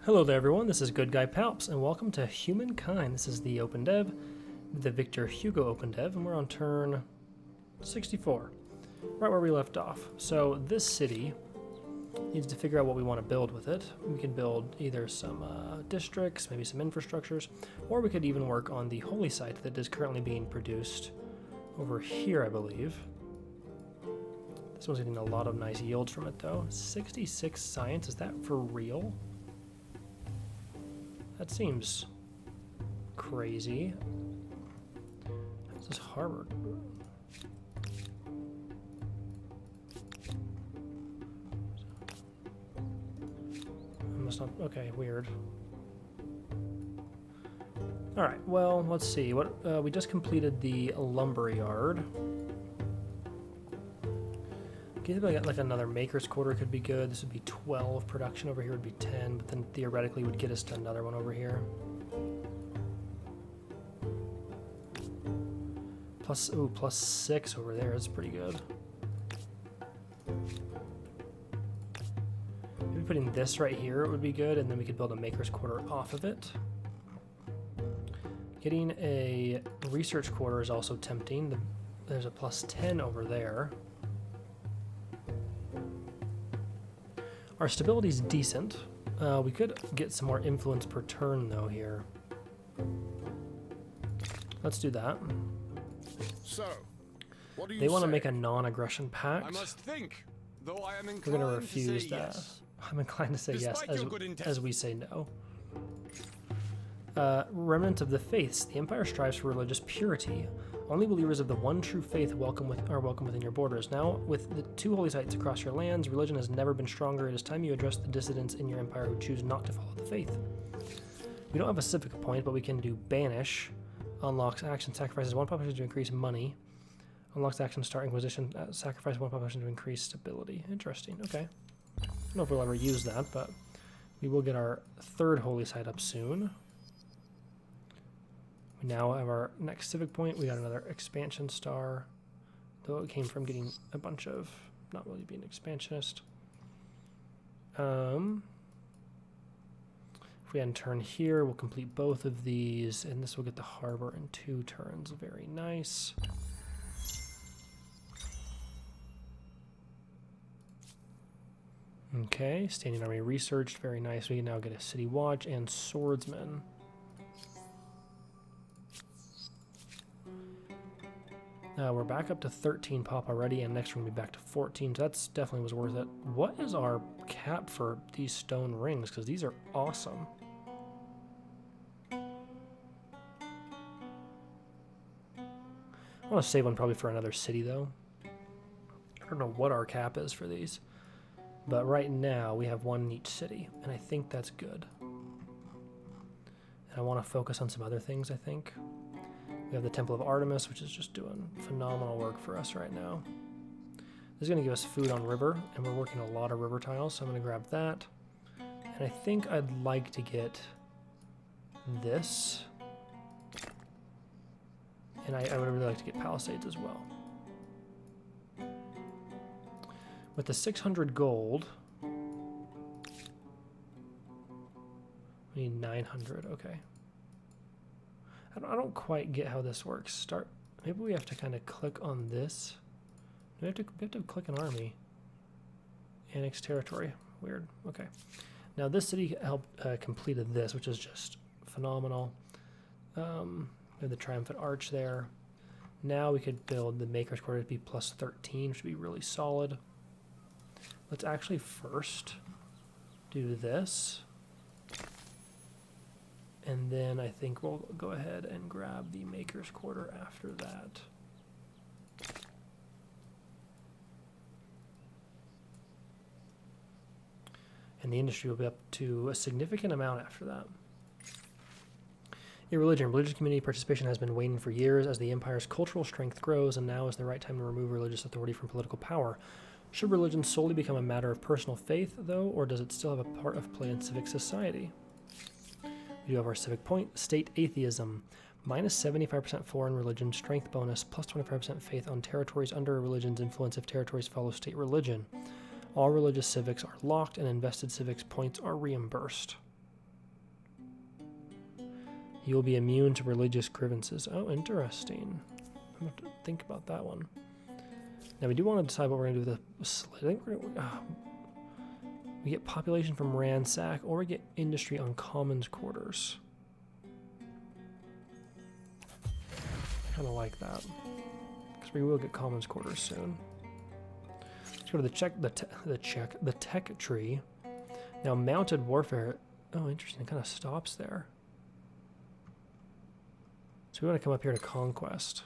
Hello there everyone, this is GoodGuyPalps, and welcome to Humankind. This is the OpenDev, the Victor Hugo OpenDev, and we're on turn 64, right where we left off. So this city needs to figure out what we want to build with it. We can build either some districts, maybe some infrastructures, or we could even work on the holy site that is currently being produced over here, I believe. This one's getting a lot of nice yields from it though. 66 science, is that for real? That seems crazy. How's this Harvard? I must not. Okay, weird. All right. Well, let's see. What we just completed the lumber yard. Okay, like another maker's quarter could be good. This would be 12 production over here would be 10, but then theoretically would get us to another one over here. Plus 6 over there is pretty good. Maybe putting this right here would be good, and then we could build a maker's quarter off of it. Getting a research quarter is also tempting. There's a plus 10 over there. Our stability is decent. We could get some more influence per turn, though, here. Let's do that. So, what do you They want to say? make a non-aggression pact. I must think, though I am We're inclined going to refuse to say that. yes. I'm inclined to say Despite yes, your good intent. as we say no. Remnant of the faiths. The Empire strives for religious purity. Only believers of the one true faith are welcome within your borders. Now, with the 2 holy sites across your lands, religion has never been stronger. It is time you address the dissidents in your empire who choose not to follow the faith. We don't have a civic point, but we can do banish. Unlocks action, sacrifices 1 population to increase money. Unlocks action, start inquisition, sacrifice 1 population to increase stability. Interesting, okay. I don't know if we'll ever use that, but we will get our 3rd holy site up soon. We now have our next civic point. We got another expansion star, though it came from getting a bunch of not really being expansionist. If we end turn here, we'll complete both of these, and this will get the harbor in 2 turns. Very nice. Okay, standing army researched. Very nice. We can now get a city watch and swordsman. We're back up to 13 pop already, and next we're going to be back to 14, so that's definitely was worth it. What is our cap for these stone rings? Because these are awesome. I want to save one probably for another city, though. I don't know what our cap is for these, but right now we have 1 in each city, and I think that's good. And I want to focus on some other things, I think. We have the Temple of Artemis, which is just doing phenomenal work for us right now. This is going to give us food on river, and we're working a lot of river tiles, so I'm going to grab that. And I think I'd like to get this. And I would really like to get palisades as well. With the 600 gold, we need 900, okay. I don't quite get how this works. Maybe we have to kind of click on this. We have to click an army. Annex territory. Weird. Okay. Now this city helped completed this, which is just phenomenal. We have the triumphant arch there. Now we could build the maker's quarter to be plus 13, which would be really solid. Let's actually first do this. And then I think we'll go ahead and grab the maker's quarter after that. And the industry will be up to a significant amount after that. Religious community participation has been waning for years as the empire's cultural strength grows, and now is the right time to remove religious authority from political power. Should religion solely become a matter of personal faith, though, or does it still have a part of play in civic society? We do have our civic point, state atheism, minus 75% foreign religion, strength bonus, plus 25% faith on territories under a religion's influence if territories follow state religion. All religious civics are locked, and invested civics points are reimbursed. You will be immune to religious grievances. Oh, interesting. I'm going to think about that one. Now, we do want to decide what we're going to do with the slit. I think we get population from ransack, or we get industry on commons quarters. Kind of like that. Because we will get commons quarters soon. Let's go to the tech tree. Now, mounted warfare. Oh, interesting. It kind of stops there. So we want to come up here to conquest.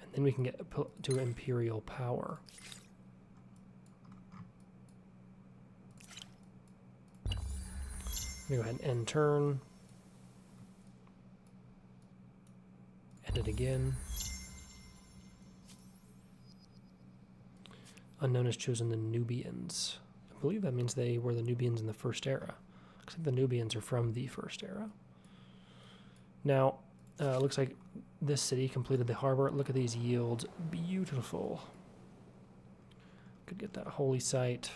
And then we can get to imperial power. I'm going to go ahead and end turn. End it again. Unknown has chosen the Nubians. I believe that means they were the Nubians in the First Era. Looks like the Nubians are from the First Era. Now, looks like this city completed the harbor. Look at these yields. Beautiful. Could get that holy site.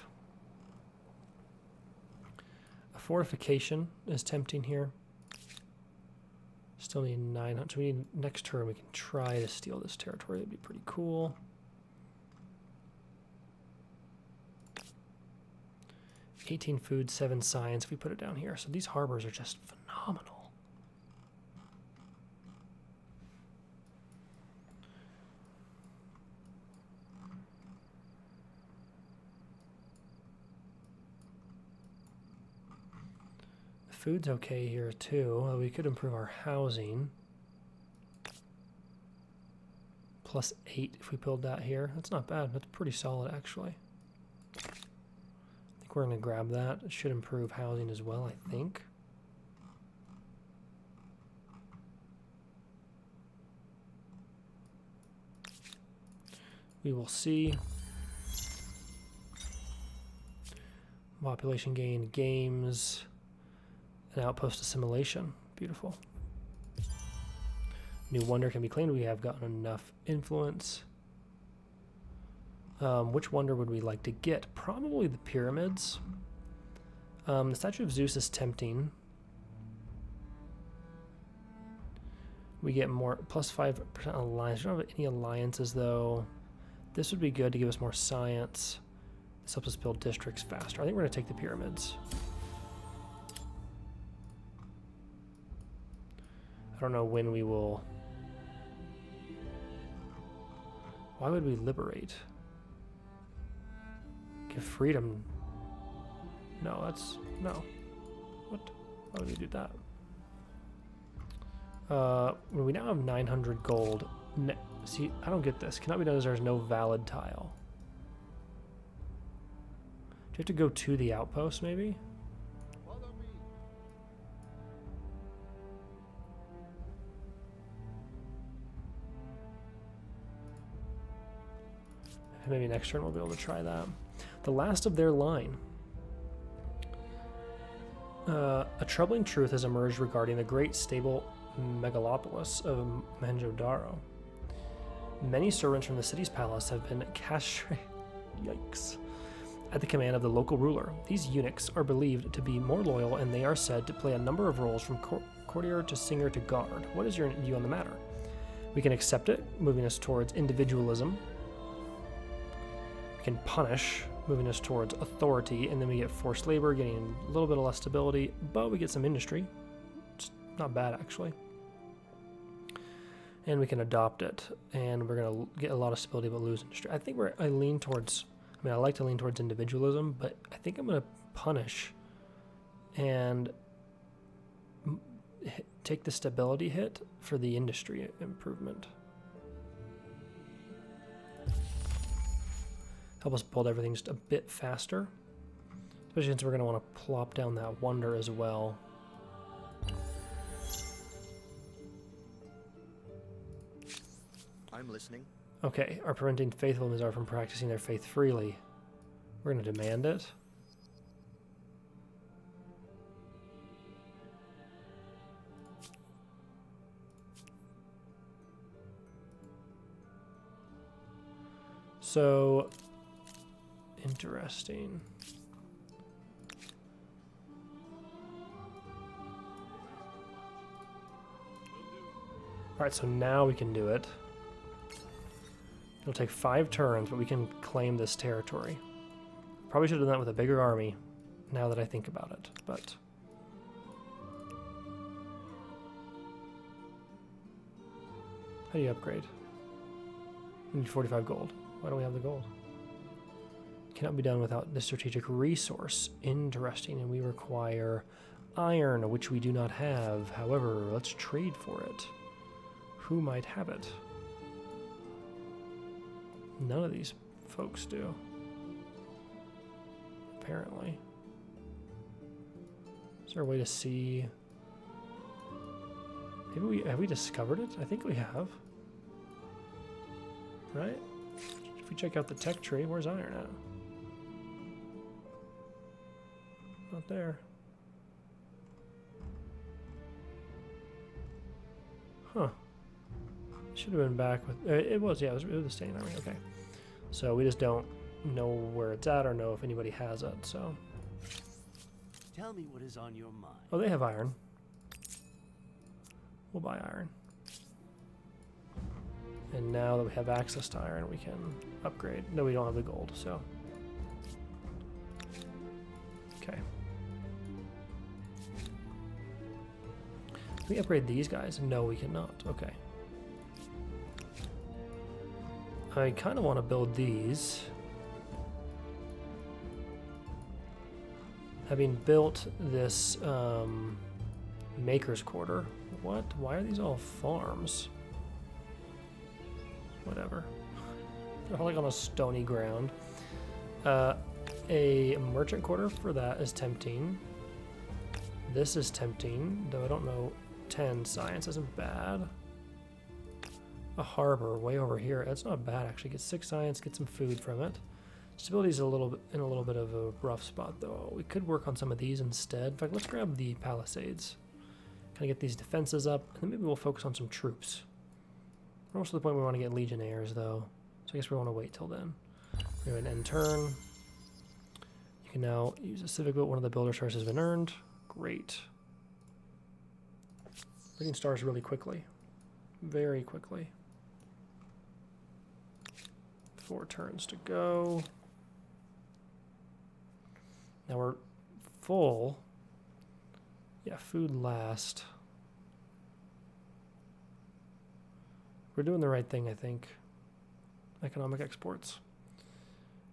A fortification is tempting here. Still need 900. So we need next turn we can try to steal this territory. That'd be pretty cool. 18 food, 7 science. If we put it down here. So these harbors are just phenomenal. Food's okay here too. We could improve our housing. +8 if we build that here. That's not bad. That's pretty solid actually. I think we're going to grab that. It should improve housing as well, I think. We will see. Population gain, games. An outpost assimilation. Beautiful. New wonder can be claimed. We have gotten enough influence. Which wonder would we like to get? Probably the pyramids. The statue of Zeus is tempting. We get more +5% alliance. We don't have any alliances though. This would be good to give us more science. This helps us build districts faster. I think we're going to take the pyramids. I don't know when we will. Why would we liberate? Give freedom. No, that's no. What? Why would we do that? We now have 900 gold. See, I don't get this. Cannot be done as there's no valid tile. Do you have to go to the outpost, maybe? Maybe next turn we'll be able to try that. The last of their line. A troubling truth has emerged regarding the great stable megalopolis of Mohenjo-Daro. Many servants from the city's palace have been castrated. Yikes. At the command of the local ruler. These eunuchs are believed to be more loyal, and they are said to play a number of roles from courtier to singer to guard. What is your view on the matter? We can accept it, moving us towards individualism. We can punish, moving us towards authority, and then we get forced labor, getting a little bit of less stability, but we get some industry. It's not bad, actually. And we can adopt it, and we're going to get a lot of stability but lose industry. I think I lean towards, I like to lean towards individualism, but I think I'm going to punish and take the stability hit for the industry improvement. Help us build everything just a bit faster, especially since we're going to want to plop down that wonder as well. I'm listening. Okay, are preventing faithful Mizar from practicing their faith freely. We're going to demand it. So, interesting. Alright, so now we can do it. It'll take 5 turns, but we can claim this territory. Probably should have done that with a bigger army, now that I think about it, but... How do you upgrade? We need 45 gold. Why don't we have the gold? Cannot be done without the strategic resource. Interesting, and we require iron, which we do not have. However, let's trade for it. Who might have it? None of these folks do. Apparently. Is there a way to see? Maybe have we discovered it? I think we have. Right? If we check out the tech tree, where's iron at? Not there. Huh. Should have been back with... it was, yeah, it was the standing army. Okay. So we just don't know where it's at or know if anybody has it, so... Tell me what is on your mind. Oh, they have iron. We'll buy iron. And now that we have access to iron, we can upgrade. No, we don't have the gold, so... Okay. Can we upgrade these guys? No, we cannot. Okay. I kind of want to build these. Having built this maker's quarter. What? Why are these all farms? Whatever. They're all like on a stony ground. A merchant quarter for that is tempting. This is tempting, though I don't know. 10 science isn't bad. A harbor way over here. That's not bad actually. Get 6 science, get some food from it. Stability's in a little bit of a rough spot though. We could work on some of these instead. In fact, let's grab the palisades. Kind of get these defenses up, and then maybe we'll focus on some troops. We're almost to the point where we want to get legionnaires though, so I guess we want to wait till then. We're going to end turn. You can now use a civic vote. One of the builder stars has been earned. Great. We're getting stars really quickly. Very quickly. 4 turns to go. Now we're full. Yeah, food last. We're doing the right thing, I think. Economic exports.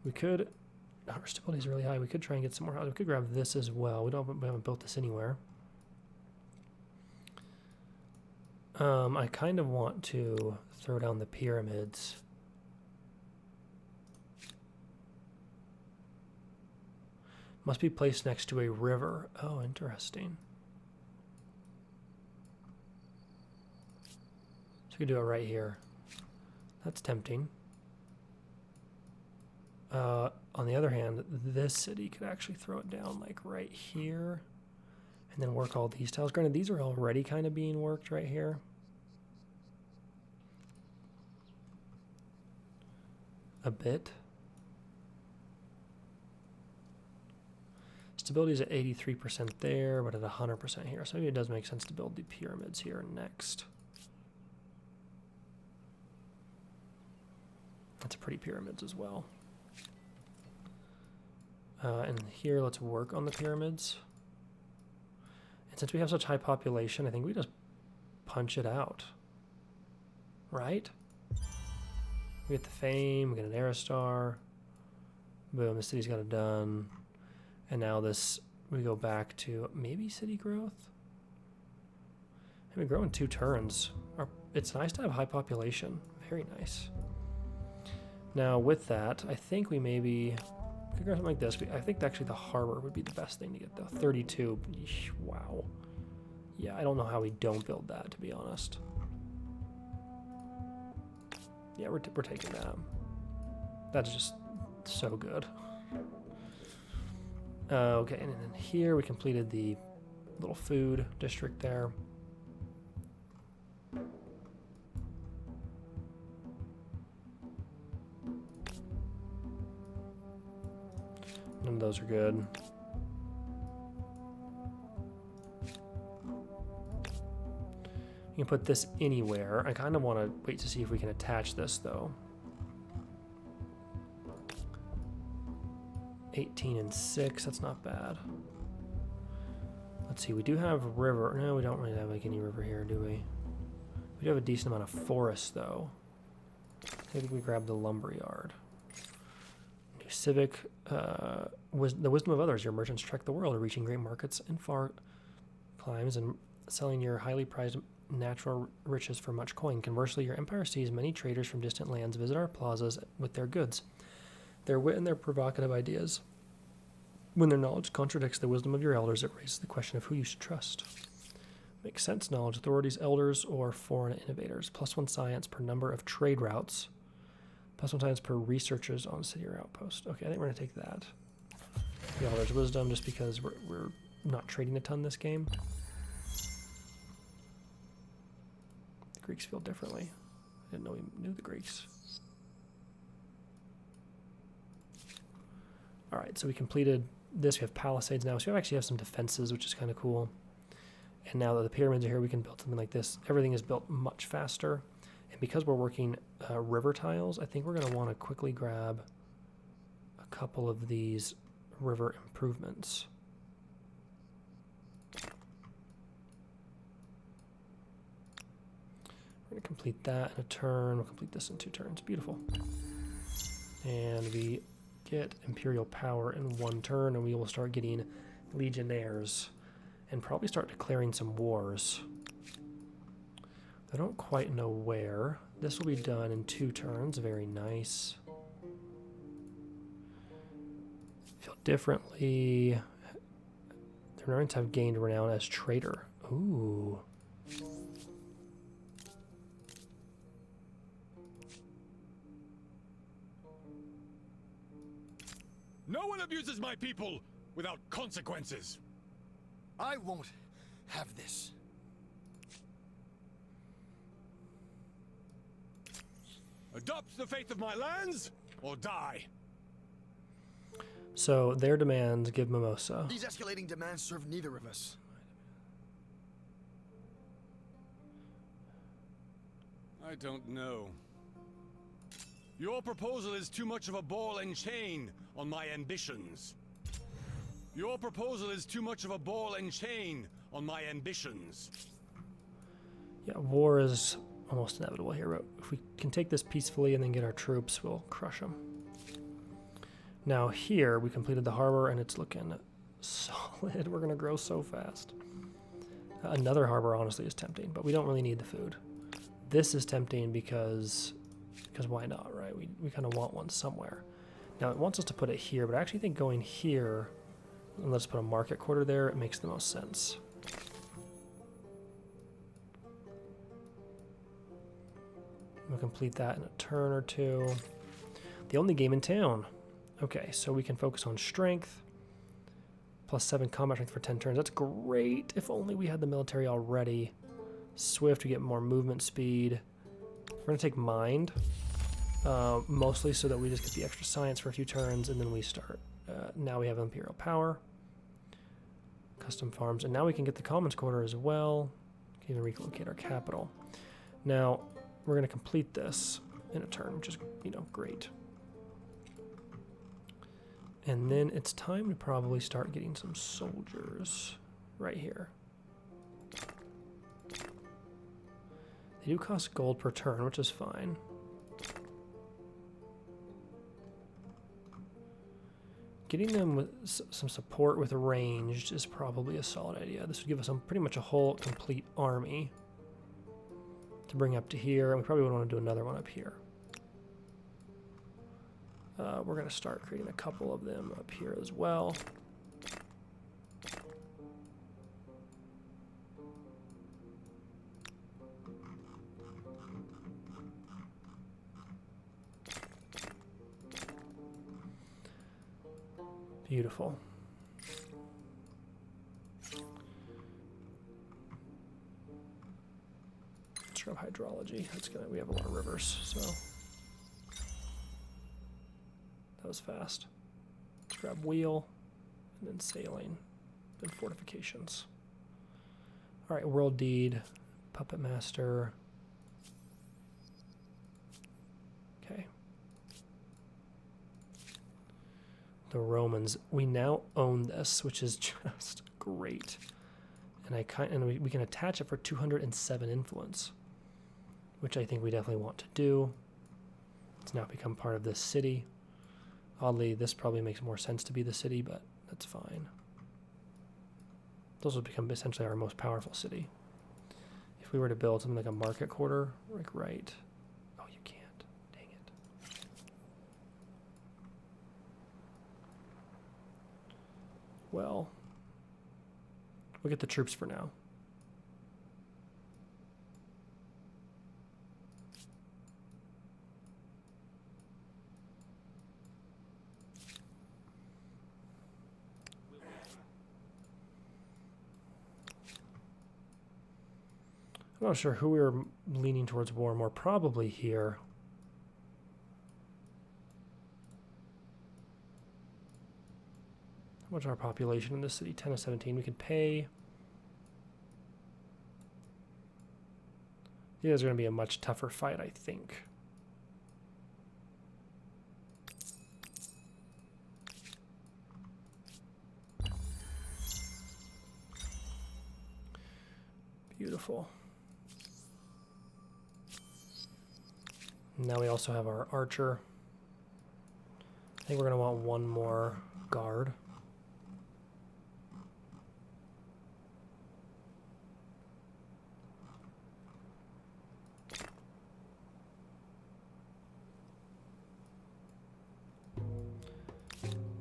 We could... Our stability is really high. We could try and get some more... We could grab this as well. We haven't built this anywhere. I kind of want to throw down the pyramids. Must be placed next to a river. Oh, interesting. So we could do it right here. That's tempting. On the other hand, this city could actually throw it down like right here. And then work all these tiles. Granted, these are already kind of being worked right here. A bit. Stability is at 83% there, but at 100% here. So maybe it does make sense to build the pyramids here next. That's pretty pyramids as well. And here, let's work on the pyramids. And since we have such high population, I think we just punch it out. Right? We get the fame, we get an Aerostar. Boom, the city's got it done. And now this, we go back to maybe city growth? And we grow in 2 turns. It's nice to have high population. Very nice. Now with that, I think we maybe could grab something like this. I think actually the harbor would be the best thing to get though. 32, Eesh, wow. Yeah, I don't know how we don't build that, to be honest. Yeah, we're taking that. That's just so good. Okay, and then here we completed the little food district there. None of those are good. You can put this anywhere. I kind of want to wait to see if we can attach this, though. 18 and 6, that's not bad. Let's see, we do have river. No, we don't really have like any river here, do we? We do have a decent amount of forest, though. I think we grab the lumberyard. New civic, the wisdom of others. Your merchants trek the world, reaching great markets and far climes and selling your highly prized natural riches for much coin. Conversely, your empire sees many traders from distant lands visit our plazas with their goods, their wit and their provocative ideas. When their knowledge contradicts the wisdom of your elders, it raises the question of who you should trust. Makes sense. Knowledge, authorities, elders, or foreign innovators. +1 science per number of trade routes. +1 science per researchers on city or outpost. Okay, I think we're going to take that. The elders' wisdom, just because we're not trading a ton this game. The Greeks feel differently. I didn't know we knew the Greeks. All right, so we completed this. We have palisades now, so we actually have some defenses, which is kind of cool. And now that the pyramids are here, we can build something like this. Everything is built much faster. And because we're working river tiles, I think we're going to want to quickly grab a couple of these river improvements. We're going to complete that in a turn. We'll complete this in 2 turns. Beautiful. And we get imperial power in 1 turn, and we will start getting legionnaires and probably start declaring some wars. I don't quite know where. This will be done in 2 turns. Very nice. Feel differently. The Norns have gained renown as traitor. Ooh. No one abuses my people without consequences. I won't have this. Adopt the faith of my lands or die. So their demands give mimosa. These escalating demands serve neither of us. I don't know. Your proposal is too much of a ball and chain on my ambitions. Your proposal is too much of a ball and chain on my ambitions. Yeah, war is almost inevitable here, but if we can take this peacefully and then get our troops, we'll crush them. Now here, we completed the harbor, and it's looking solid. We're going to grow so fast. Another harbor, honestly, is tempting, but we don't really need the food. This is tempting because why not, right? We kind of want one somewhere. Now, it wants us to put it here, but I actually think going here, and let's put a market quarter there, it makes the most sense. We'll complete that in a turn or 2. The only game in town. Okay, so we can focus on strength. +7 combat strength for 10 turns. That's great. If only we had the military already. Swift, we get more movement speed. We're going to take mind. Mostly so that we just get the extra science for a few turns, and then we start. Now we have imperial power. Custom farms. And now we can get the commons quarter as well. Can even relocate our capital. Now, we're going to complete this in a turn, which is, great. And then it's time to probably start getting some soldiers right here. They do cost gold per turn, which is fine. Getting them with some support with ranged is probably a solid idea. This would give us pretty much a whole complete army to bring up to here, and we probably would want to do another one up here. We're going to start creating a couple of them up here as well. Beautiful. Let's grab hydrology. We have a lot of rivers, so that was fast. Let's grab wheel, and then sailing, then fortifications. All right, world deed, Puppet Master. Okay. The Romans. We now own this, which is just great. And we can attach it for 207 influence, which I think we definitely want to do. It's now become part of this city. Oddly, this probably makes more sense to be the city, but that's fine. Those will become essentially our most powerful city. If we were to build something like a market quarter, like right. Oh, you can't. Dang it. Well, we'll get the troops for now. I'm not sure who we were leaning towards war more. Probably here. What's our population in this city? 10 to 17. We could pay. These guys are going to be a much tougher fight, I think. Beautiful. Now we also have our archer. I think we're going to want one more guard.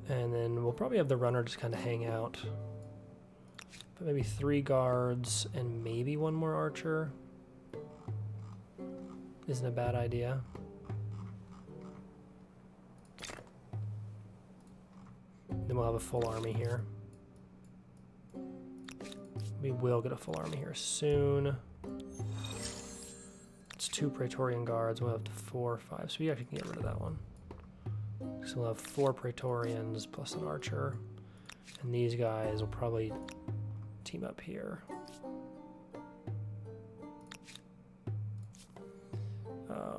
And then we'll probably have the runner just kind of hang out. But maybe 3 guards and maybe one more archer. Isn't a bad idea. Then we'll have a full army here. We will get a full army here soon. It's 2 Praetorian guards. We'll have 4 or 5. So we actually can get rid of that one. So we'll have 4 Praetorians plus an archer. And these guys will probably team up here.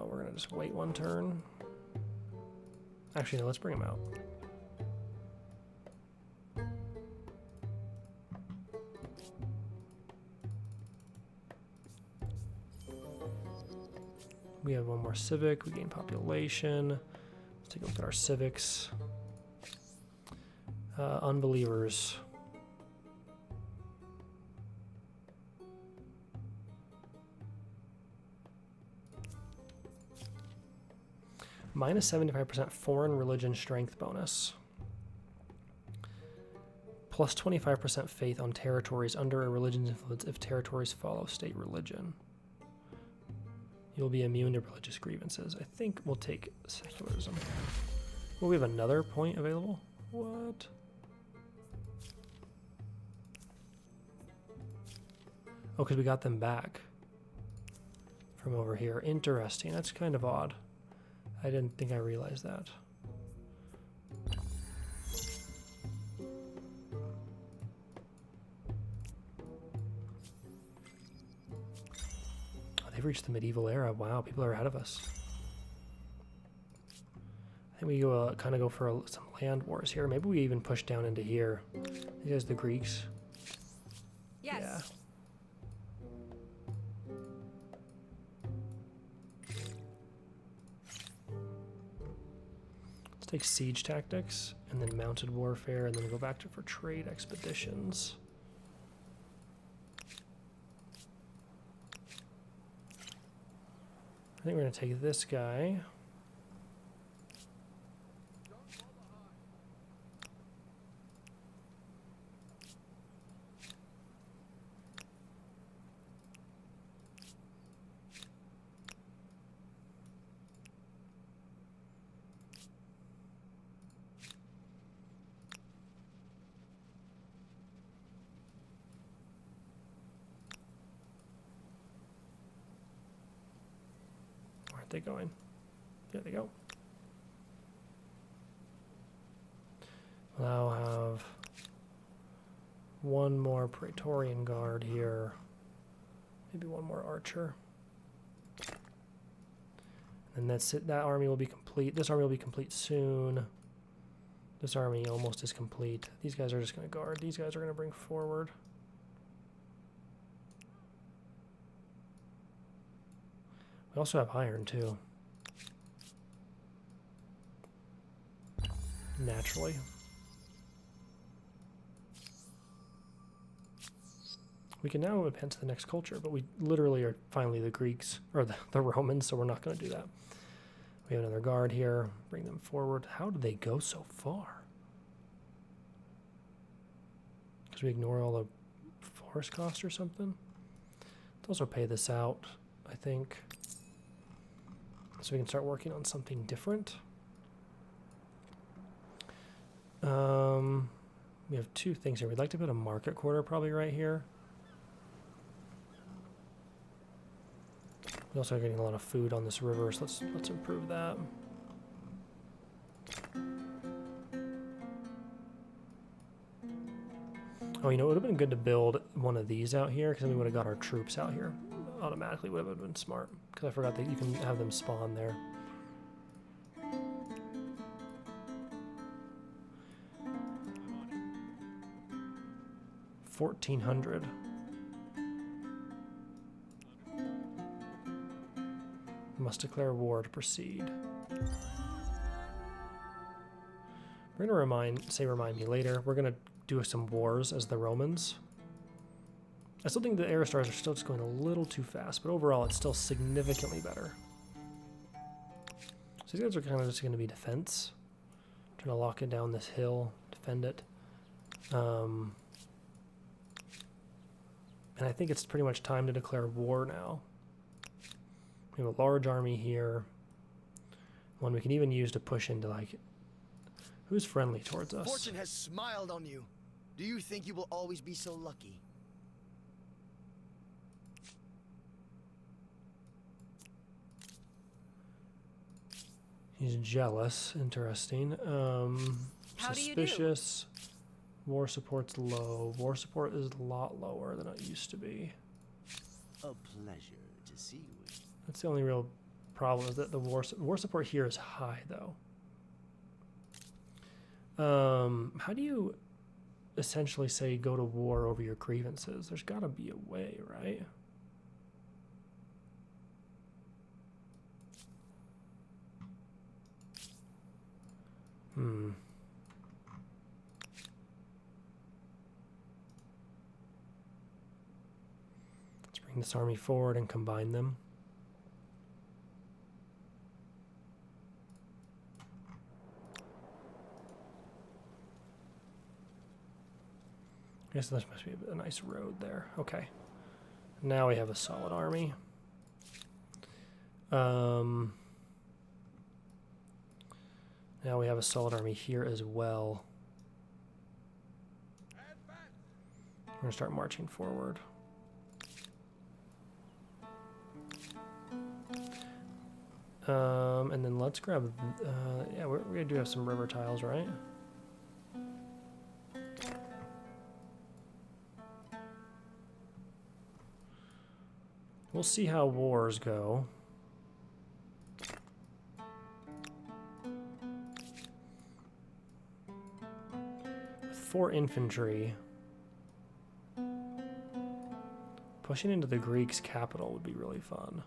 We're going to just wait 1 turn. Actually, no, let's bring them out. We have 1 more civic. We gain population. Let's take a look at our civics. Unbelievers. Minus 75% foreign religion strength bonus. Plus 25% faith on territories under a religion's influence if territories follow state religion. You'll be immune to religious grievances. I think we'll take secularism. Well, we have another point available? What? Oh, because we got them back from over here. Interesting. That's kind of odd. I didn't think I realized that. Oh, they've reached the medieval era. Wow, people are ahead of us. I think we go kind of go for some land wars here. Maybe we even push down into here. These guys, the Greeks. Yes. Yeah. Take siege tactics and then mounted warfare and then go back to for trade expeditions. I think we're going to take this guy. They going? There they go. We'll now have 1 more Praetorian guard here Maybe one more archer. And that's it. That army will be complete. This army will be complete soon. This army almost is complete. These guys are just going to guard. These guys are going to bring forward. We also have iron too. Naturally. We can now advance to the next culture, but we literally are finally the Greeks, or the Romans, so we're not going to do that. We have another guard here. Bring them forward. How did they go so far? Because we ignore all the forest costs or something? Let's also pay this out, I think. So we can start working on something different. We have two things here. We'd like to put a market quarter probably right here. We also are getting a lot of food on this river, so let's improve that. Oh, you know, it would have been good to build one of these out here, because then we would have got our troops out here. Automatically would have been smart, because I forgot that you can have them spawn there. $1,400. Must declare war to proceed. We're gonna remind me later. We're gonna do some wars as the Romans. I still think the Aerostars are still just going a little too fast, but overall it's still significantly better. So these guys are kind of just gonna be defense. Trying to lock it down this hill, defend it. And I think it's pretty much time to declare war now. We have a large army here. One we can even use to push into, like, who's friendly towards us? Fortune has smiled on you. Do you think you will always be so lucky? He's jealous. Interesting. How do you do? Suspicious. War support's low. War support is a lot lower than it used to be. A pleasure to see you. That's the only real problem, is that the war support here is high, though. How do you essentially say go to war over your grievances? There's got to be a way, right? Let's bring this army forward and combine them. I guess this must be a nice road there. Okay. Now we have a solid army. Now we have a solid army here as well. We're going to start marching forward. And then let's grab... yeah, we do have some river tiles, right? We'll see how wars go. With 4 infantry, pushing into the Greeks' capital would be really fun.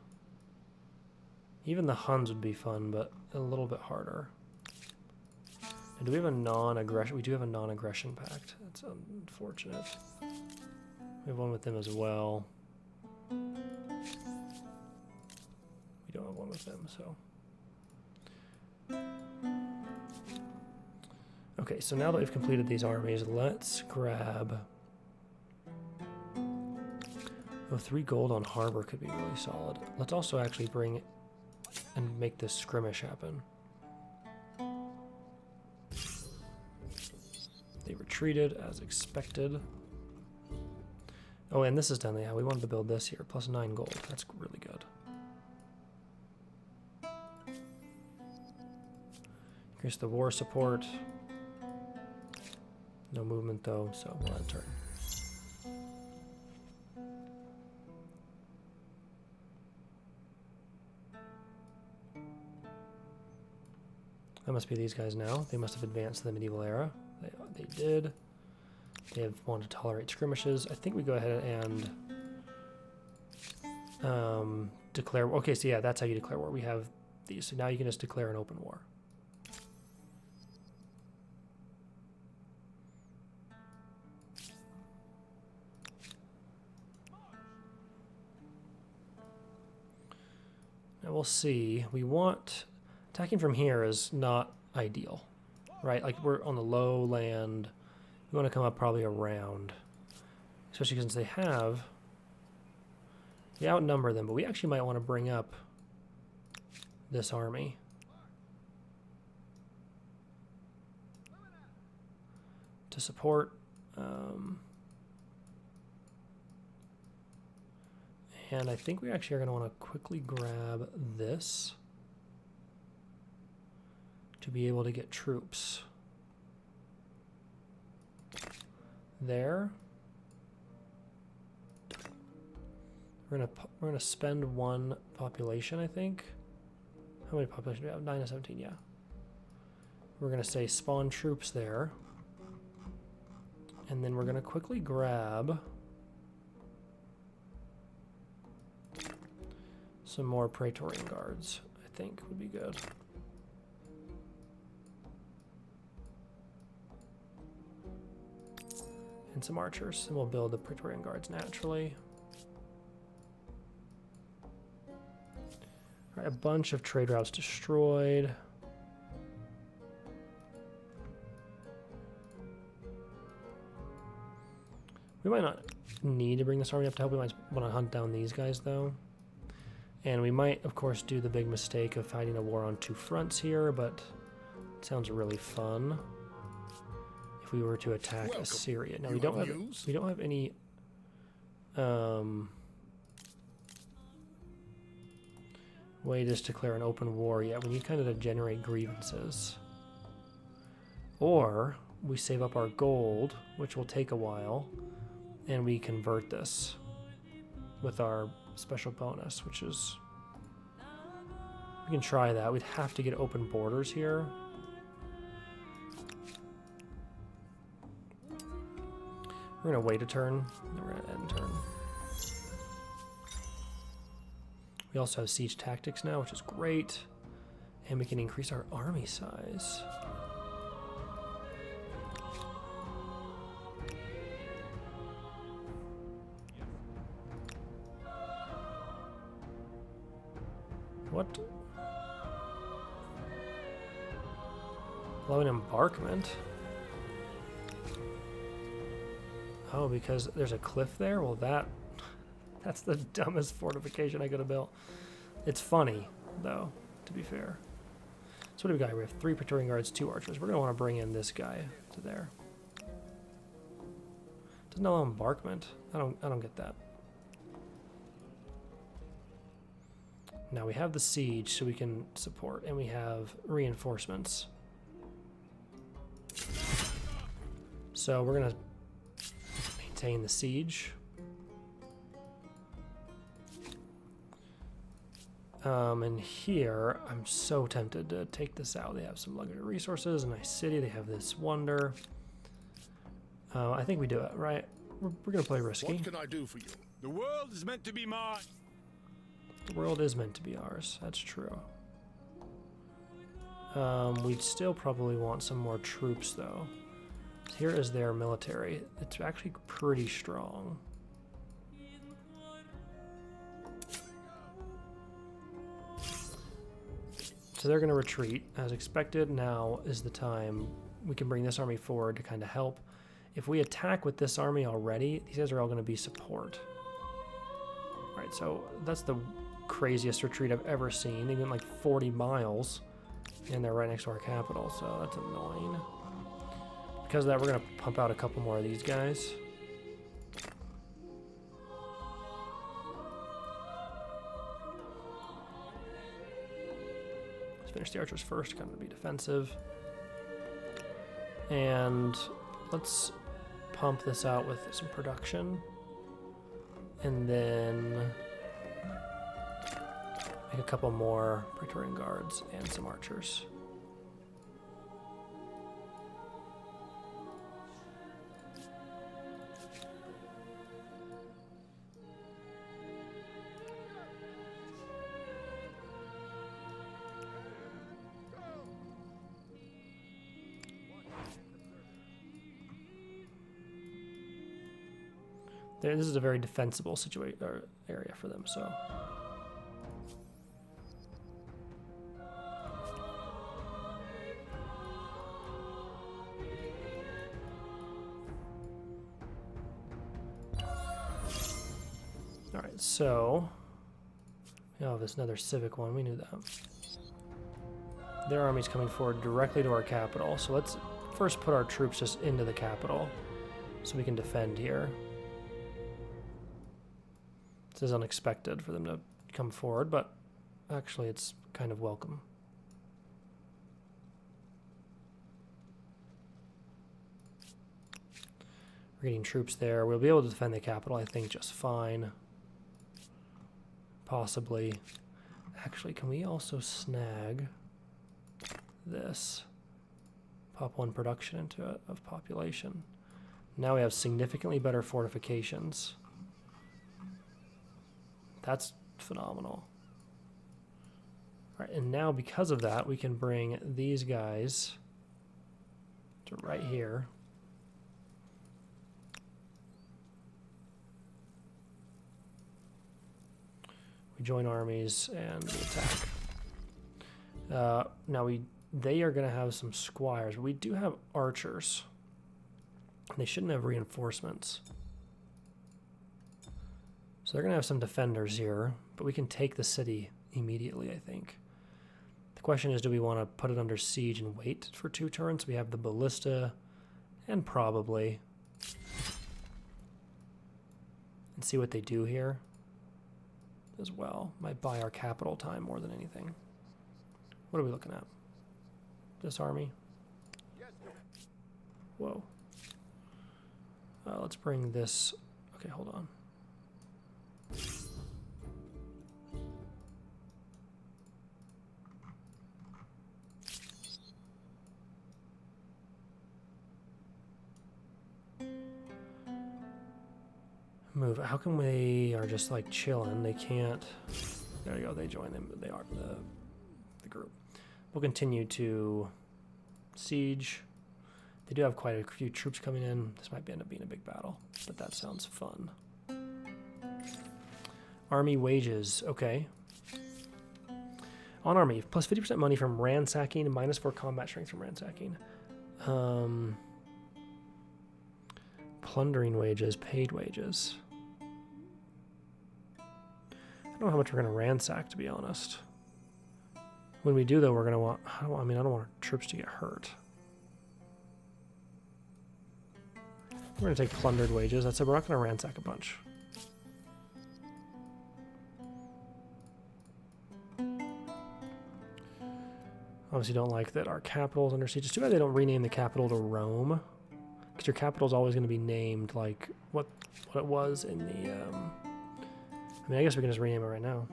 Even the Huns would be fun, but a little bit harder. And do we have a non-aggression? We do have a non-aggression pact. That's unfortunate. We have one with them as well. We don't have one with them, so. Okay, so now that we've completed these armies, let's grab... Oh, 3 gold on harbor could be really solid. Let's also actually bring and make this skirmish happen. They retreated as expected. Oh, and this is done. Yeah, we wanted to build this here. Plus 9 gold. That's really good. Increase the war support. No movement though, so we'll end turn. That must be these guys now. They must have advanced to the medieval era. They did. They have wanted to tolerate skirmishes. I think we go ahead and declare. Okay, so yeah, that's how you declare war. We have these. So now you can just declare an open war. Now we'll see. We want attacking from here is not ideal, right? Like we're on the low land. We want to come up probably around, especially since they outnumber them, but we actually might want to bring up this army. To support, and I think we actually are going to want to quickly grab this to be able to get troops there. We're gonna spend 1 population, I think. How many population do we have? 9 to 17, yeah. We're gonna say spawn troops there. And then we're gonna quickly grab some more Praetorian guards, I think would be good. And some archers, and we'll build the Praetorian guards naturally. All right, a bunch of trade routes destroyed. We might not need to bring this army up to help. We might want to hunt down these guys, though. And we might, of course, do the big mistake of fighting a war on 2 fronts here, but it sounds really fun if we were to attack Assyria. Now we don't have any way to just declare an open war yet. We need kind of to generate grievances. Or we save up our gold, which will take a while, and we convert this with our special bonus, which is, we can try that. We'd have to get open borders here. We're gonna wait a turn, then we're gonna end turn. We also have siege tactics now, which is great, and we can increase our army size. What? Allow an embarkment? Oh, because there's a cliff there? Well, that's the dumbest fortification I could have built. It's funny, though, to be fair. So what do we got? We have 3 Praetorian guards, 2 archers. We're going to want to bring in this guy to there. Doesn't allow embarkment. I don't get that. Now we have the siege, so we can support, and we have reinforcements. So we're going to maintain the siege. And here, I'm so tempted to take this out. They have some luxury resources, a nice city. They have this wonder. I think we do it, right? We're going to play risky. What can I do for you? The world is meant to be mine. The world is meant to be ours. That's true. We'd still probably want some more troops, though. Here is their military. It's actually pretty strong. So they're going to retreat as expected. Now is the time we can bring this army forward to kind of help. If we attack with this army already, these guys are all going to be support. All right, so that's the craziest retreat I've ever seen. They went like 40 miles, and they're right next to our capital, so that's annoying. Because of that, we're going to pump out a couple more of these guys. Let's finish the archers first, kind of be defensive. And let's pump this out with some production. And then make a couple more Praetorian guards and some archers. This is a very defensible situation area for them. So. All right, so there's another civic one. We knew that. Their army's coming forward directly to our capital. So let's first put our troops just into the capital so we can defend here. This is unexpected for them to come forward, but actually it's kind of welcome. We're getting troops there. We'll be able to defend the capital, I think, just fine. Possibly. Actually, can we also snag this? Pop 1 production into it of population. Now we have significantly better fortifications. That's phenomenal. All right, and now because of that, we can bring these guys to right here. We join armies and we attack. Now they are going to have some squires, but we do have archers. They shouldn't have reinforcements. So they're going to have some defenders here, but we can take the city immediately, I think. The question is, do we want to put it under siege and wait for 2 turns? We have the ballista and probably. And see what they do here as well. Might buy our capital time more than anything. What are we looking at? This army? Whoa. Let's bring this. Okay, hold on. Move. How come they are just like chilling? They can't. There you go. They join them. They are the group. We'll continue to siege. They do have quite a few troops coming in. This might end up being a big battle, but that sounds fun. Army wages. Okay. On army, plus 50% money from ransacking, minus 4 combat strength from ransacking. Plundering wages, paid wages. I don't know how much we're going to ransack, to be honest. When we do, though, we're going to want... I don't want our troops to get hurt. We're going to take plundered wages. That's it. We're not going to ransack a bunch. Obviously don't like that our capital is under siege. It's too bad they don't rename the capital to Rome. Because your capital is always going to be named like what it was in the... I mean, I guess we can just rename it right now.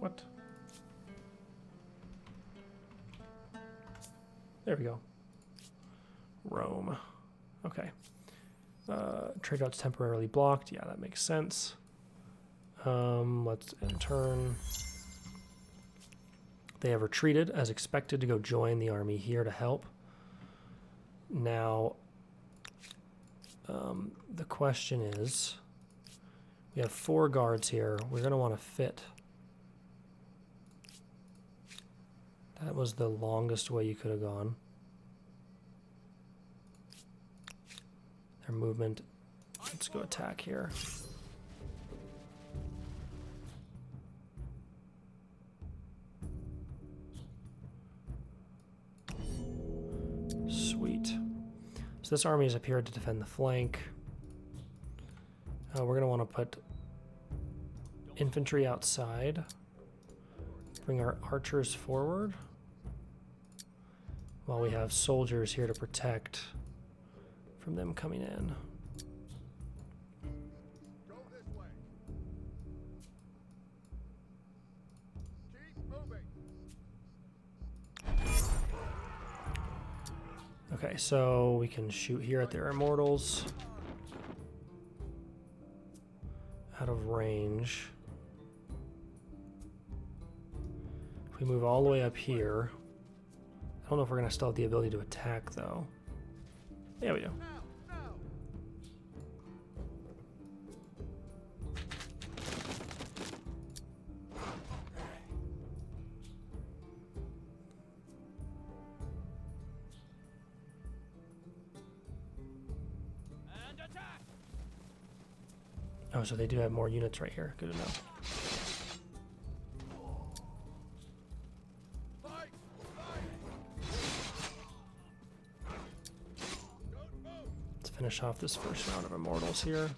What? There we go. Rome. Okay. Trade routes temporarily blocked. Yeah, that makes sense. Let's end turn. They have retreated as expected to go join the army here to help. Now, the question is, we have 4 guards here. We're going to want to fit. That was the longest way you could have gone. Their movement. Let's go attack here. Sweet. So this army is up here to defend the flank. We're going to want to put infantry outside. Bring our archers forward. While we have soldiers here to protect from them coming in. Go this way. Keep moving. Okay, so we can shoot here at their immortals. Out of range. If we move all the way up here, I don't know if we're gonna still have the ability to attack though. Yeah, we do. Oh, so they do have more units right here. Good to know. Let's finish off this first round of immortals here.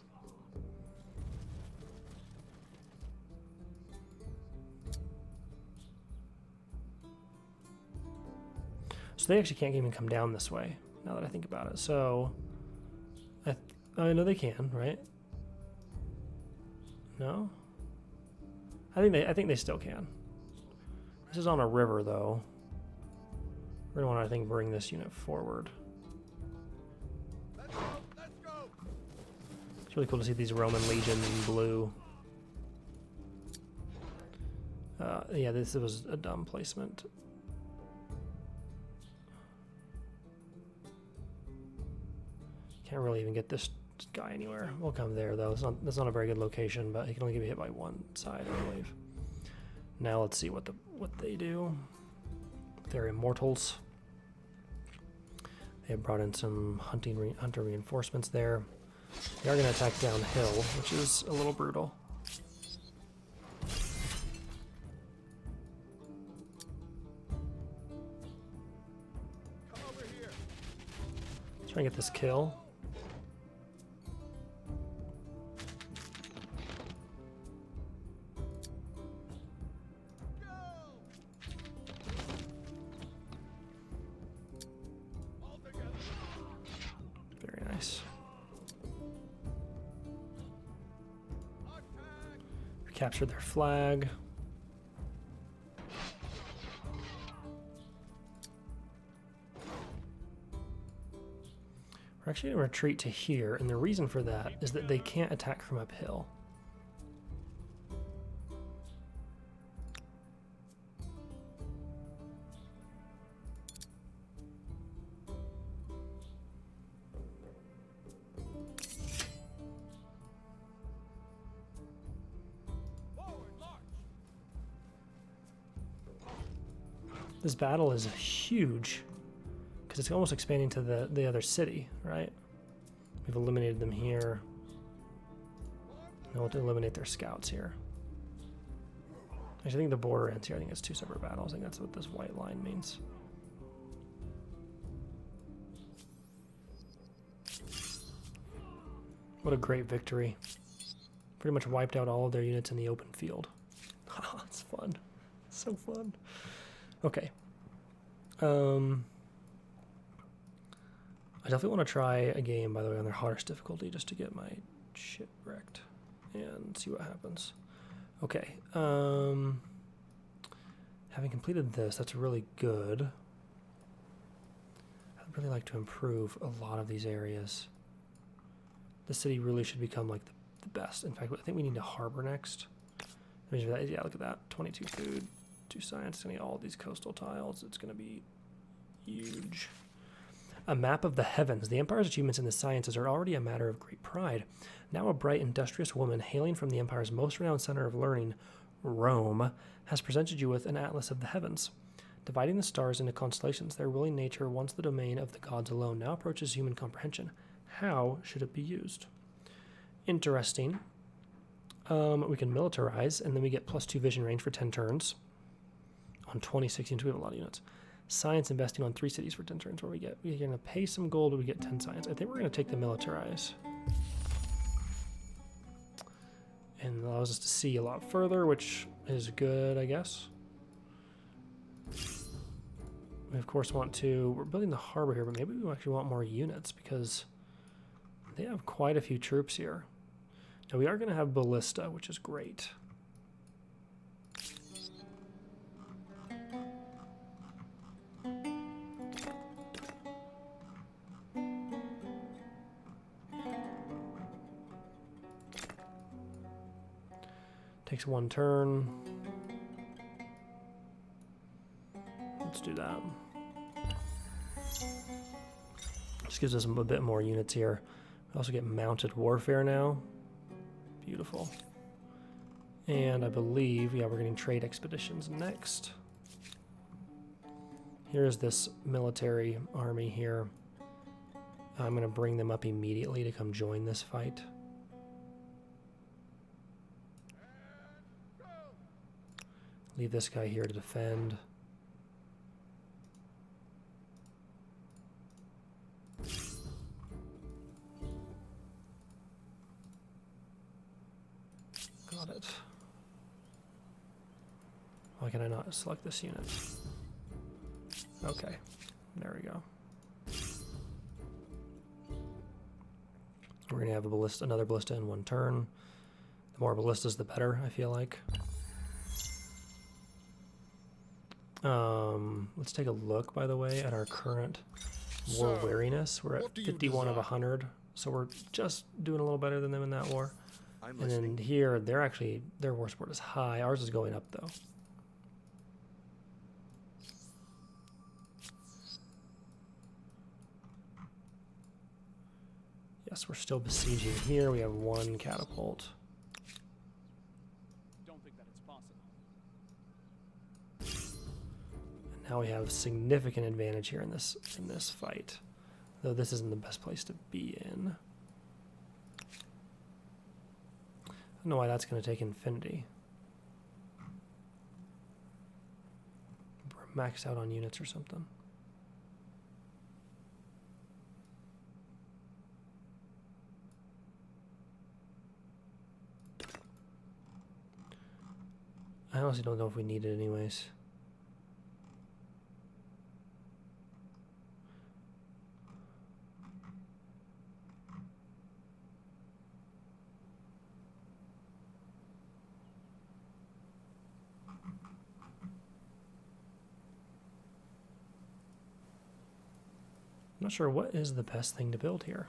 So they actually can't even come down this way, now that I think about it. So, I know they can, right? No? I think they still can. This is on a river, though. We're gonna want to, I think, bring this unit forward. Let's go. It's really cool to see these Roman legions in blue. Yeah, this was a dumb placement. Can't really even get this guy anywhere. We'll come there though. That's not a very good location, but he can only get hit by one side, I believe. Now let's see what they do. They're immortals. They have brought in some hunter reinforcements there. They are going to attack downhill, which is a little brutal. Come over here. Try and get this kill. Very nice. We captured their flag. We're actually going to retreat to here, and the reason for that is that they can't attack from uphill. This battle is huge because it's almost expanding to the other city, right? We've eliminated them here. Now we'll eliminate their scouts here. Actually, I think the border ends here. I think it's two separate battles. I think that's what this white line means. What a great victory. Pretty much wiped out all of their units in the open field. It's fun. It's so fun. Okay. I definitely want to try a game, by the way, on their hardest difficulty just to get my shit wrecked and see what happens. Okay. Having completed this, that's really good. I'd really like to improve a lot of these areas. The city really should become like the best. In fact, I think we need to harbor next. Yeah, look at that. 22 food, 2 science. It's going to get all these coastal tiles. It's going to be huge. A map of the heavens. The Empire's achievements in the sciences are already a matter of great pride. Now a bright, industrious woman hailing from the Empire's most renowned center of learning, Rome, has presented you with an atlas of the heavens. Dividing the stars into constellations, their willing nature, once the domain of the gods alone, now approaches human comprehension. How should it be used? Interesting. We can militarize, and then we get +2 vision range for 10 turns. On 26 units, we have a lot of units. Science investing on 3 cities for 10 turns, where we're going to pay some gold, but we get 10 science. I think we're going to take the militarize. And it allows us to see a lot further, which is good, I guess. We, of course, we're building the harbor here, but maybe we actually want more units because they have quite a few troops here. Now, we are going to have ballista, which is great. Takes 1 turn. Let's do that. Just gives us a bit more units here. We also get mounted warfare now. Beautiful. And I believe, yeah, we're getting trade expeditions next. Here's this military army here. I'm going to bring them up immediately to come join this fight. Leave this guy here to defend. Got it. Why can I not select this unit? Okay, there we go. We're gonna have a ballista, another ballista in one turn. The more ballistas, the better, I feel like. Let's take a look, by the way, at our current war wariness. We're at 51 of 100, so we're just doing a little better than them in that war. And then here, their war support is high. Ours is going up, though. Yes, we're still besieging here. We have one catapult. Don't think that it's possible. And now we have significant advantage here in this fight. Though this isn't the best place to be in. I don't know why that's going to take infinity. We're maxed out on units or something. I honestly don't know if we need it anyways. I'm not sure what is the best thing to build here.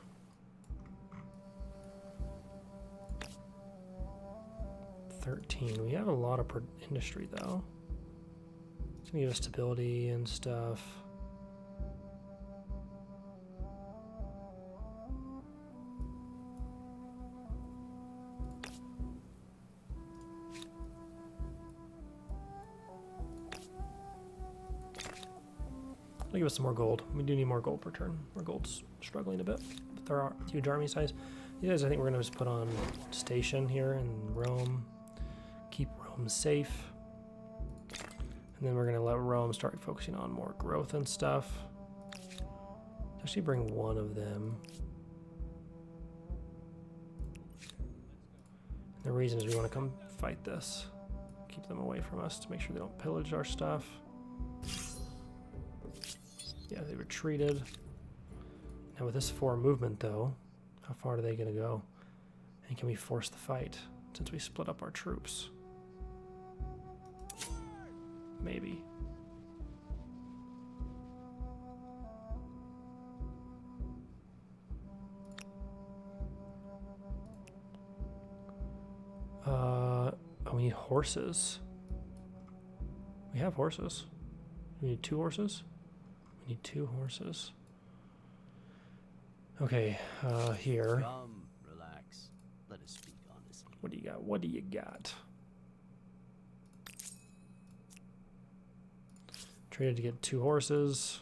We have a lot of industry though. It's gonna give us stability and stuff. It'll give us some more gold. We do need more gold per turn. Our gold's struggling a bit with our huge army size. You guys, I think we're gonna just put on station here in Rome. Keep Rome safe. And then we're going to let Rome start focusing on more growth and stuff. Actually bring one of them. The reason is we want to come fight this. Keep them away from us to make sure they don't pillage our stuff. Yeah, they retreated. Now with this 4 movement though, how far are they going to go? And can we force the fight since we split up our troops? Maybe. Oh, we need horses. We have horses. We need 2 horses? We need 2 horses. Okay, here. Come, relax. Let us speak honestly. What do you got? What do you got? Traded to get 2 horses.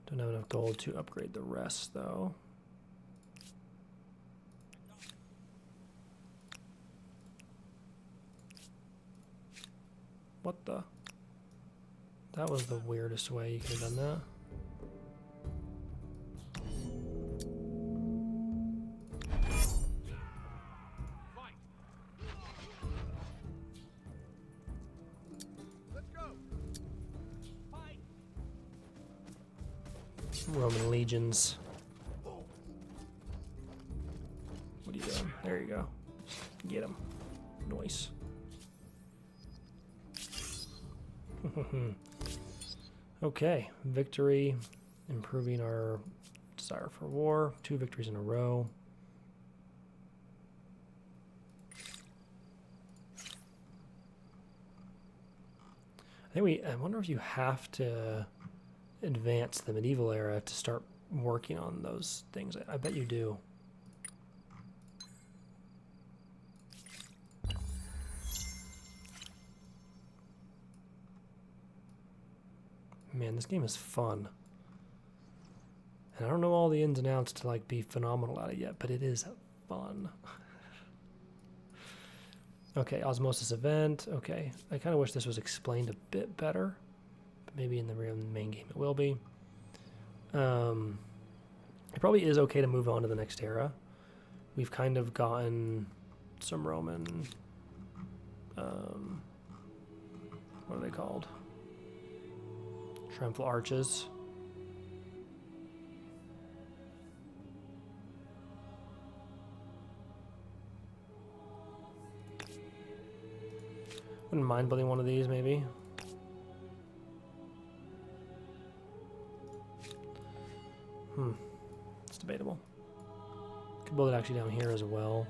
Don't have enough gold to upgrade the rest, though. What the? That was the weirdest way you could have done that. Roman legions. What are you doing? There you go. Get him. Nice. Okay, victory. Improving our desire for war. 2 victories in a row. I wonder if you have to advance the medieval era to start working on those things. I bet you do. Man, this game is fun. And I don't know all the ins and outs to like be phenomenal at it yet, but it is fun. Okay, osmosis event. Okay, I kind of wish this was explained a bit better. But maybe in the main game it will be. It probably is okay to move on to the next era. We've kind of gotten some Roman... what are they called? Triumphal arches. Wouldn't mind building one of these, maybe. It's debatable. Could build it actually down here as well.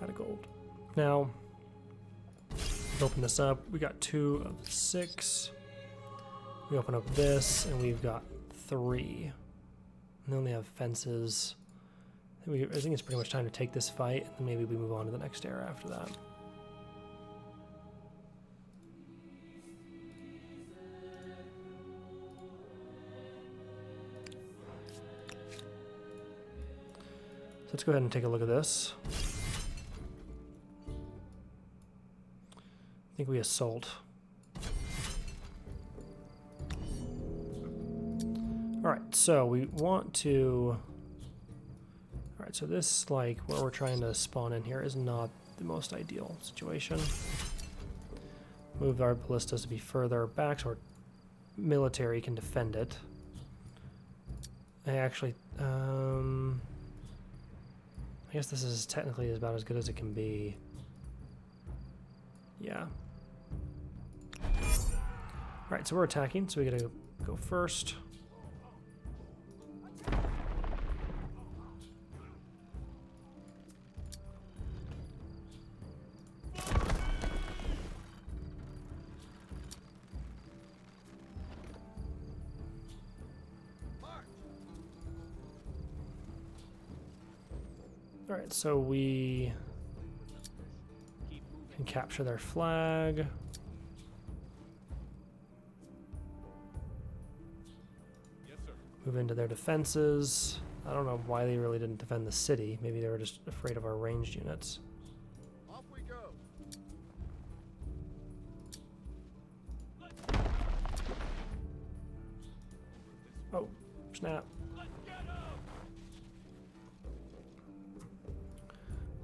Out of gold. Now, open this up. We got 2 of 6. We open up this, and we've got 3. And then we have fences. I think it's pretty much time to take this fight, and then maybe we move on to the next era after that. So let's go ahead and take a look at this. I think we assault. Alright, so we want to... Alright, so this, like, where we're trying to spawn in here is not the most ideal situation. Move our ballistas to be further back so our military can defend it. I actually... I guess this is technically about as good as it can be. Yeah. Alright, so we're attacking, so we gotta go first. Alright, so we can capture their flag. Move into their defenses. I don't know why they really didn't defend the city. Maybe they were just afraid of our ranged units. Off we go. Oh, snap.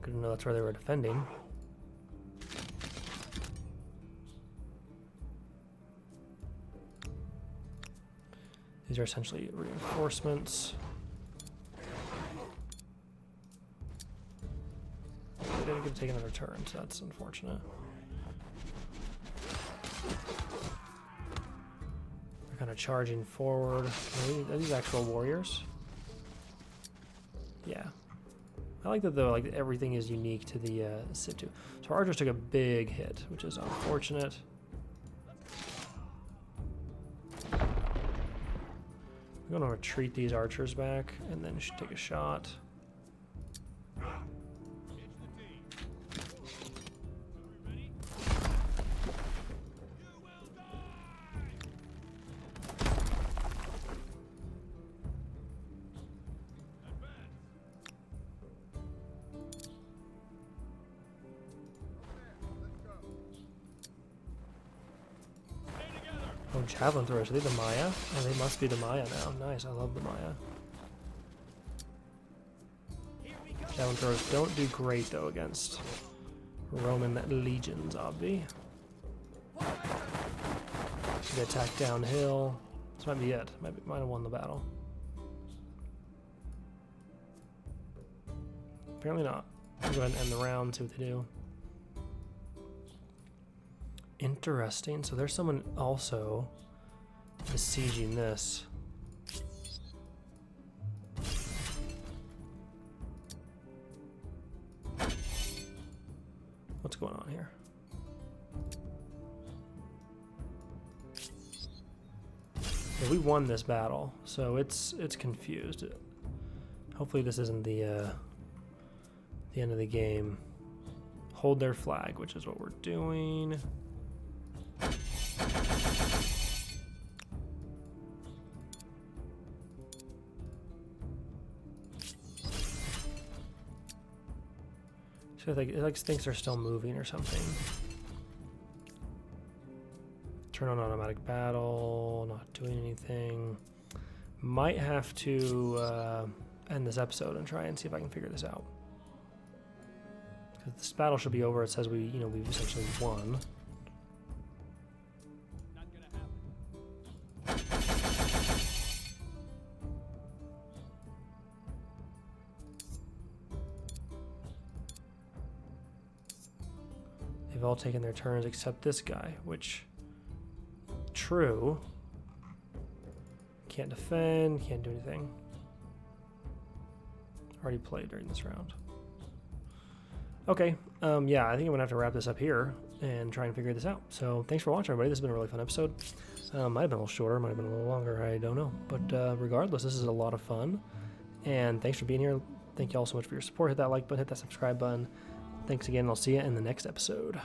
Couldn't know that's where they were defending. These are essentially reinforcements. They didn't get to take another turn, so that's unfortunate. They're kind of charging forward. Are these actual warriors? Yeah. I like that though, like everything is unique to the Civ 2. So our archers took a big hit, which is unfortunate. We're going to retreat these archers back and then take a shot. Oh, javelin throwers. Are they the Maya? Oh, they must be the Maya now. Nice. I love the Maya. Javelin throwers don't do great, though, against Roman legions, obvi. They attack downhill. This might be it. Might have won the battle. apparently not. I'll go ahead and end the round, see what they do. Interesting. So there's someone also besieging this. What's going on here? Yeah, we won this battle, so it's confused. Hopefully this isn't the end of the game. Hold their flag, which is what we're doing. So it like thinks they're still moving or something. Turn on automatic battle, not doing anything. Might have to end this episode and try and see if I can figure this out. Because this battle should be over. It says we've essentially won. They've all taken their turns except this guy, which, true. Can't defend, can't do anything. Already played during this round. Okay, yeah, I think I'm gonna have to wrap this up here and try and figure this out. So thanks for watching, everybody. This has been a really fun episode. Might have been a little shorter, might have been a little longer, I don't know. But regardless, this is a lot of fun. And thanks for being here. Thank you all so much for your support. Hit that like button, hit that subscribe button. Thanks again, and I'll see you in the next episode.